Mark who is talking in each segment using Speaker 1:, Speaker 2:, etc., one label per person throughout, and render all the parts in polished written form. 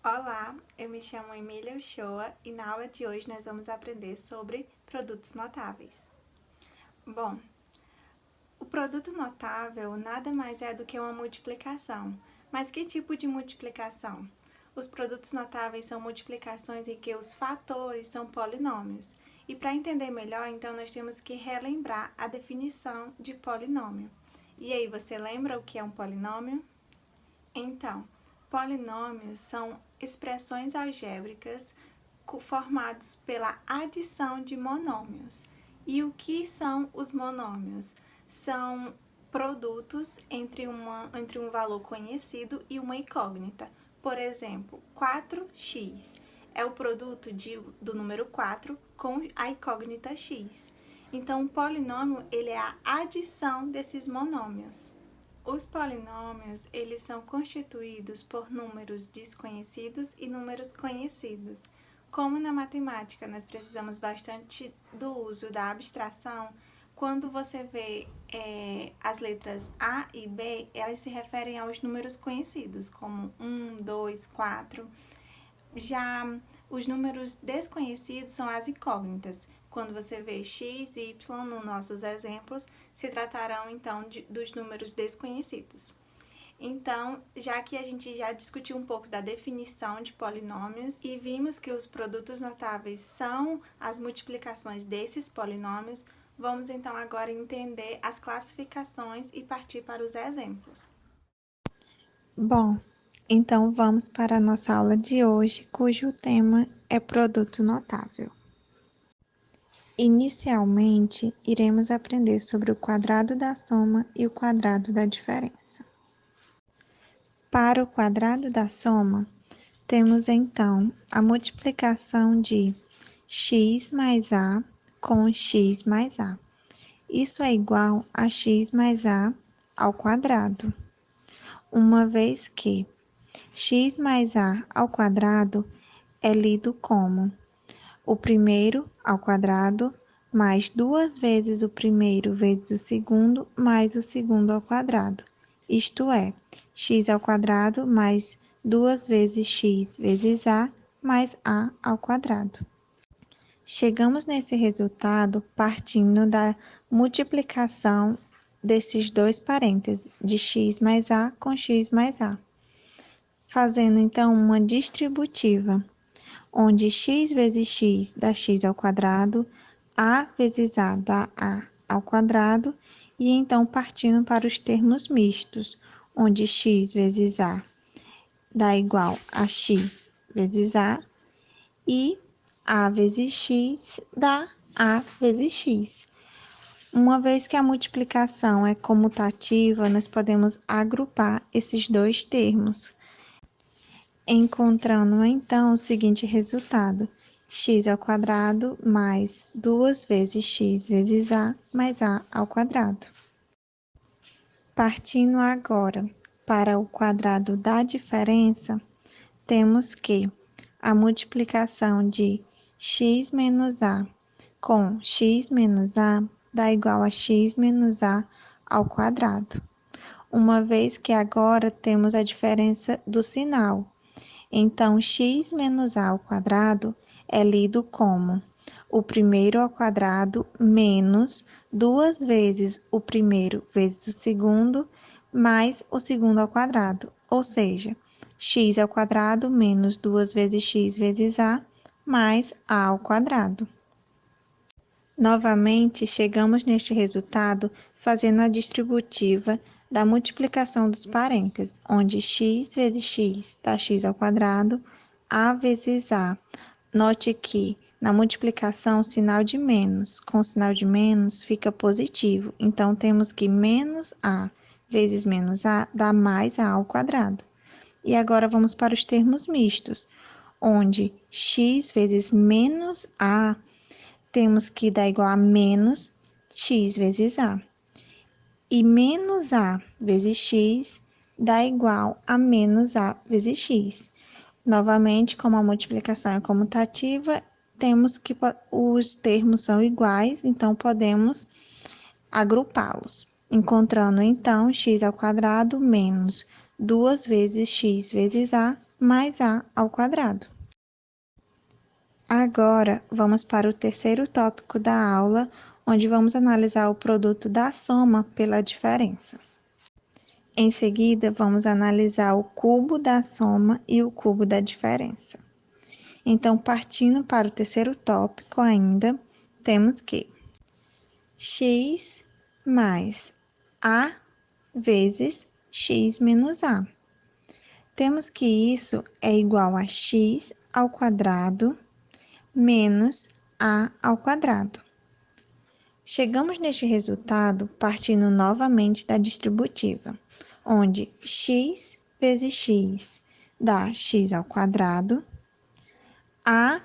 Speaker 1: Olá, eu me chamo Emília Uchoa e na aula de hoje nós vamos aprender sobre produtos notáveis. Bom, o produto notável nada mais é do que uma multiplicação. Mas que tipo de multiplicação? Os produtos notáveis são multiplicações em que os fatores são polinômios. E para entender melhor, então, nós temos que relembrar a definição de polinômio. E aí, você lembra o que é um polinômio? Então, polinômios são expressões algébricas formados pela adição de monômios. E o que são os monômios? São produtos entre um valor conhecido e uma incógnita. Por exemplo, 4x é o produto do número 4 com a incógnita x. Então, o polinômio ele é a adição desses monômios. Os polinômios, eles são constituídos por números desconhecidos e números conhecidos. Como na matemática nós precisamos bastante do uso da abstração, quando você vê as letras A e B, elas se referem aos números conhecidos, como 1, 2, 4. Já os números desconhecidos são as incógnitas. Quando você vê x e y nos nossos exemplos, se tratarão então dos números desconhecidos. Então, já que a gente já discutiu um pouco da definição de polinômios e vimos que os produtos notáveis são as multiplicações desses polinômios, vamos então agora entender as classificações e partir para os exemplos.
Speaker 2: Bom, então vamos para a nossa aula de hoje, cujo tema é produto notável. Inicialmente, iremos aprender sobre o quadrado da soma e o quadrado da diferença. Para o quadrado da soma, temos então a multiplicação de x mais a com x mais a. Isso é igual a x mais a ao quadrado, uma vez que x mais a ao quadrado é lido como o primeiro ao quadrado mais 2 vezes o primeiro vezes o segundo mais o segundo ao quadrado, isto é, x ao quadrado mais 2 vezes x vezes a mais a ao quadrado. Chegamos nesse resultado partindo da multiplicação desses dois parênteses, de x mais a com x mais a, fazendo então uma distributiva, onde x vezes x dá x ao quadrado, a vezes a dá a ao quadrado, e então partindo para os termos mistos, onde x vezes a dá igual a x vezes a, e a vezes x dá a vezes x. Uma vez que a multiplicação é comutativa, nós podemos agrupar esses dois termos, encontrando então o seguinte resultado: x ao quadrado mais 2 vezes x vezes a mais a ao quadrado. Partindo agora para o quadrado da diferença, temos que a multiplicação de x menos a com x menos a dá igual a x menos a ao quadrado, uma vez que agora temos a diferença do sinal. Então, x menos a ao quadrado é lido como o primeiro ao quadrado menos 2 vezes o primeiro vezes o segundo, mais o segundo ao quadrado, ou seja, x ao quadrado menos 2 vezes x vezes a, mais a ao quadrado. Novamente, chegamos neste resultado fazendo a distributiva da multiplicação dos parênteses, onde x vezes x dá x ao quadrado, a vezes a. Note que na multiplicação o sinal de menos, com o sinal de menos fica positivo, então temos que menos a vezes menos a dá mais a ao quadrado. E agora vamos para os termos mistos, onde x vezes menos a temos que dar igual a menos x vezes a. E menos a vezes x dá igual a menos a vezes x. Novamente, como a multiplicação é comutativa, temos que os termos são iguais, então podemos agrupá-los, encontrando então x ao quadrado menos 2 vezes x vezes a mais a ao quadrado. Agora, vamos para o terceiro tópico da aula, onde vamos analisar o produto da soma pela diferença. Em seguida, vamos analisar o cubo da soma e o cubo da diferença. Então, partindo para o terceiro tópico ainda, temos que x mais a vezes x menos a. Temos que isso é igual a x ao quadrado menos a ao quadrado. Chegamos neste resultado partindo novamente da distributiva, onde x vezes x dá x ao quadrado, a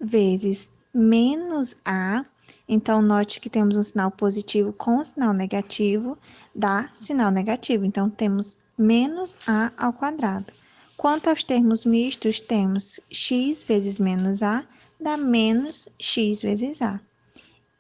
Speaker 2: vezes menos a, então note que temos um sinal positivo com um sinal negativo, dá sinal negativo, então temos menos a ao quadrado. Quanto aos termos mistos, temos x vezes menos a, dá menos x vezes a.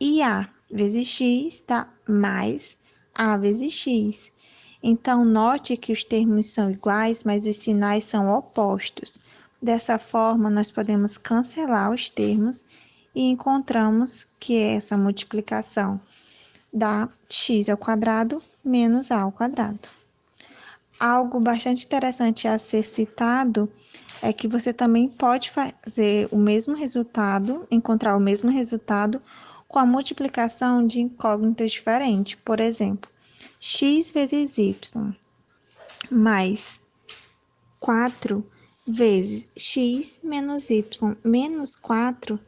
Speaker 2: E a vezes x dá mais a vezes x. Então, note que os termos são iguais, mas os sinais são opostos. Dessa forma, nós podemos cancelar os termos e encontramos que essa multiplicação dá x ao quadrado menos a ao quadrado. Algo bastante interessante a ser citado é que você também pode fazer o mesmo resultado, encontrar o mesmo resultado com a multiplicação de incógnitas diferentes. Por exemplo, x vezes y mais 4 vezes x menos y menos 4,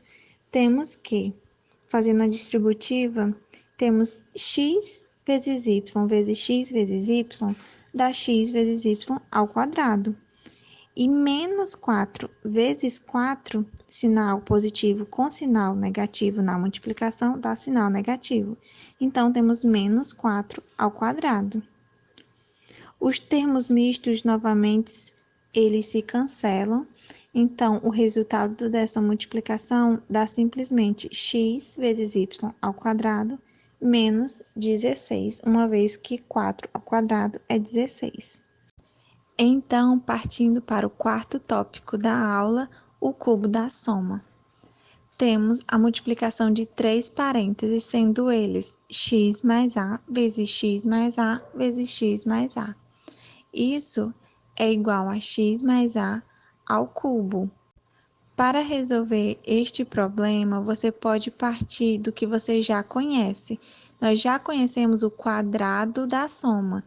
Speaker 2: temos que, fazendo a distributiva, temos x vezes y vezes y dá x vezes y ao quadrado. E menos 4 vezes 4, sinal positivo com sinal negativo na multiplicação, dá sinal negativo. Então, temos menos 4 ao quadrado. Os termos mistos, novamente, eles se cancelam. Então, o resultado dessa multiplicação dá simplesmente x vezes y ao quadrado menos 16, uma vez que 4 ao quadrado é 16. Então, partindo para o quarto tópico da aula, o cubo da soma. Temos a multiplicação de três parênteses, sendo eles x mais a vezes x mais a vezes x mais a. Isso é igual a x mais a ao cubo. Para resolver este problema, você pode partir do que você já conhece. Nós já conhecemos o quadrado da soma,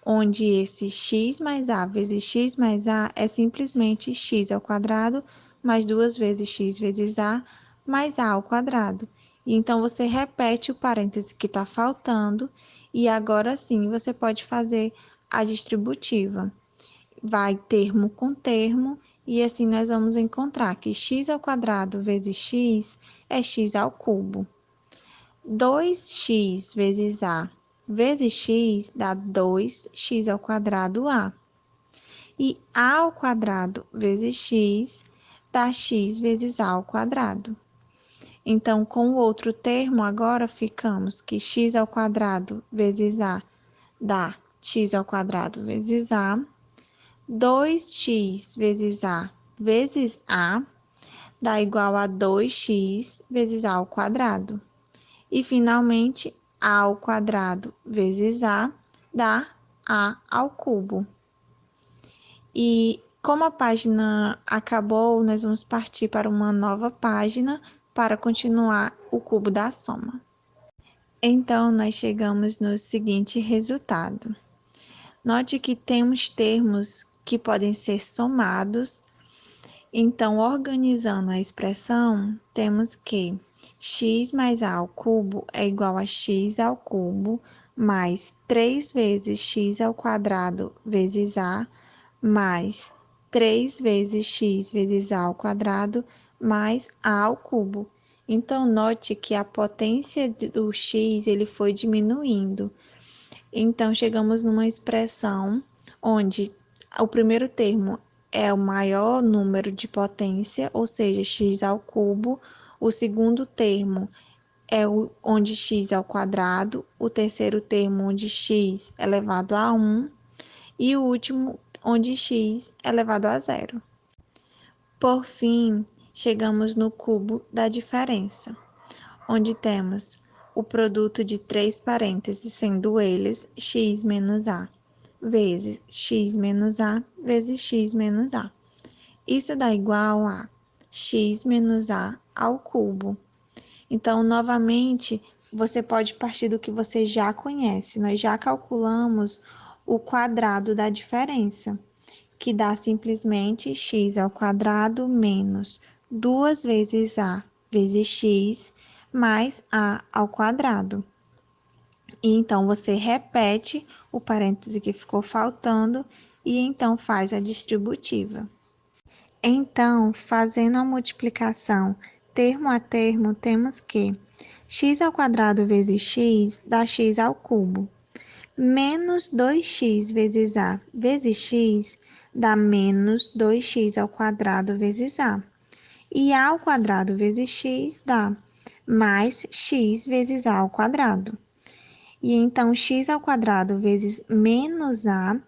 Speaker 2: onde esse x mais a vezes x mais a é simplesmente x ao quadrado mais 2 vezes x vezes a mais a ao quadrado. E então, você repete o parêntese que está faltando e agora sim você pode fazer a distributiva. Vai termo com termo e assim nós vamos encontrar que x ao quadrado vezes x é x ao cubo. 2x vezes a vezes x dá 2x ao quadrado a. E a ao quadrado vezes x dá x vezes a ao quadrado. Então, com o outro termo, agora ficamos que x ao quadrado vezes a dá x ao quadrado vezes a. 2x vezes a vezes a dá igual a 2x vezes a ao quadrado. E, finalmente, a ao quadrado vezes a dá a ao cubo. E, como a página acabou, nós vamos partir para uma nova página para continuar o cubo da soma. Então, nós chegamos no seguinte resultado. Note que temos termos que podem ser somados. Então, organizando a expressão, temos que x mais a ao cubo é igual a x ao cubo mais 3 vezes x ao quadrado vezes a mais 3 vezes x vezes a ao quadrado mais a ao cubo. Então, note que a potência do x ele foi diminuindo. Então, chegamos numa expressão onde o primeiro termo é o maior número de potência, ou seja, x ao cubo. O segundo termo é onde x é ao quadrado. O terceiro termo onde x é elevado a 1. E o último onde x é elevado a 0. Por fim, chegamos no cubo da diferença, onde temos o produto de 3 parênteses, sendo eles x menos a, vezes x menos a, vezes x menos a. Isso dá igual a x menos a ao cubo. Então, novamente, você pode partir do que você já conhece. Nós já calculamos o quadrado da diferença, que dá simplesmente x ao quadrado menos 2 vezes a vezes x mais a ao quadrado. E então, você repete o parêntese que ficou faltando e então faz a distributiva. Então, fazendo a multiplicação termo a termo, temos que x ao quadrado vezes x dá x ao cubo. Menos 2x vezes a vezes x dá menos 2x ao quadrado vezes a. E a ao quadrado vezes x dá mais x vezes a ao quadrado. E então, x ao quadrado vezes menos a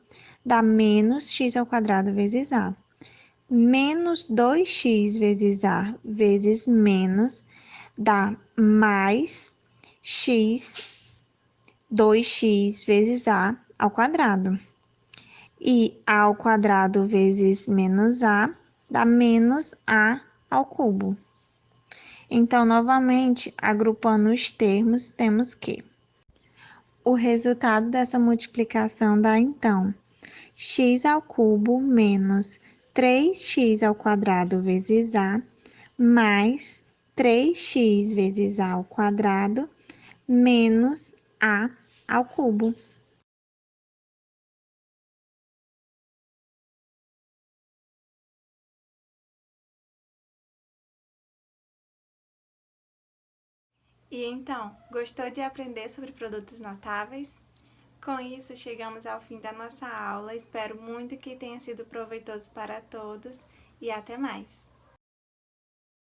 Speaker 2: dá menos x ao quadrado vezes a. Menos 2x vezes a vezes menos dá mais x, 2x vezes a ao quadrado. E a ao quadrado vezes menos a dá menos a ao cubo. Então, novamente, agrupando os termos, temos que o resultado dessa multiplicação dá, então, x ao cubo menos 3x ao quadrado vezes a, mais 3x vezes a ao quadrado, menos a ao cubo.
Speaker 1: E então, gostou de aprender sobre produtos notáveis? Com isso, chegamos ao fim da nossa aula. Espero muito que tenha sido proveitoso para todos e até mais!